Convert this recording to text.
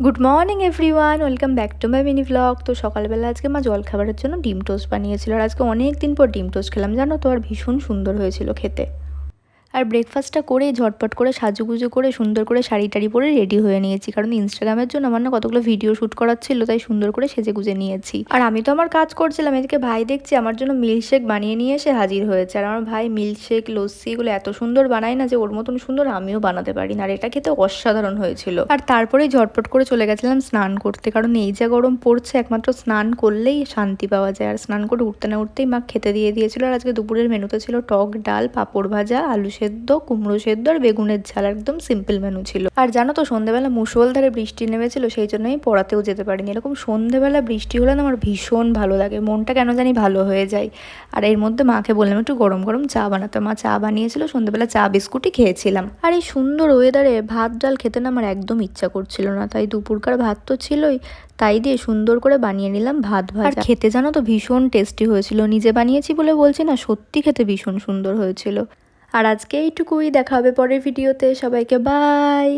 Good morning everyone, welcome back to my mini vlog. তো সকালবেলা আজকে মা জলখাবারের জন্য ডিম টোস্ট বানিয়েছিল, আর আজকে অনেক দিন পর ডিম টোস্ট খেলাম, জানো তো, আর ভীষণ সুন্দর হয়েছিল খেতে। আর ব্রেকফাস্টটা করেই ঝটপট করে সাজুগুজু করে সুন্দর করে শাড়ি টাড়ি পরে রেডি হয়ে নিয়েছি, কারণ ইনস্টাগ্রামের জন্য আমার না কতগুলো ভিডিও শ্যুট করার ছিল, তাই সুন্দর করে সেজে গুজে নিয়েছি। আর আমি তো আমার কাজ করছিলাম, এদিকে ভাই দেখছি আমার জন্য মিল্কশেক বানিয়ে নিয়ে এসে হাজির হয়েছে। আর আমার ভাই মিল্কশেক, লস্যি এগুলো এত সুন্দর বানায় না যে ওর মতন সুন্দর আমিও বানাতে পারি না, আর এটা খেতে অসাধারণ হয়েছিল। আর তারপরেই ঝটপট করে চলে গেছিলাম স্নান করতে, কারণ এই যা গরম পড়ছে একমাত্র স্নান করলেই শান্তি পাওয়া যায়। আর স্নান করে উঠতে না উঠতেই মা খেতে দিয়ে দিয়েছিল। আর আজকে দুপুরের মেনুতে ছিল টক ডাল, পাঁপড় ভাজা, আলু সেদ্ধ, কুমড়ো সেদ্ধ আর বেগুনের ঝাল, একদম সিম্পল মেনু ছিল। আর জানো তো, সন্ধ্যেবেলা মুষলধারে বৃষ্টি নেমেছিল, সেই জন্যই পড়াতেও যেতে পারিনি। এরকম সন্ধ্যেবেলা বৃষ্টি হলে না আমার ভীষণ ভালো লাগে, মনটা কেন জানি ভালো হয়ে যায়। আর এর মধ্যে মাকে বললাম একটু গরম গরম চা বানাতে, মা চা বানিয়েছিল, সন্ধ্যেবেলা চা বিস্কুটই খেয়েছিলাম। আর এই সুন্দর ওয়েদারে ভাত ডাল খেতে না আমার একদম ইচ্ছা করছিল না, তাই দুপুরকার ভাত তো ছিলই, তাই দিয়ে সুন্দর করে বানিয়ে নিলাম ভাত ভাজা। আর খেতে জানো তো ভীষণ টেস্টি হয়েছিল, নিজে বানিয়েছি বলে বলছি না, সত্যি খেতে ভীষণ সুন্দর হয়েছিল। আর আজকে এইটুকুই, দেখা হবে পরের ভিডিওতে, সবাইকে বাই।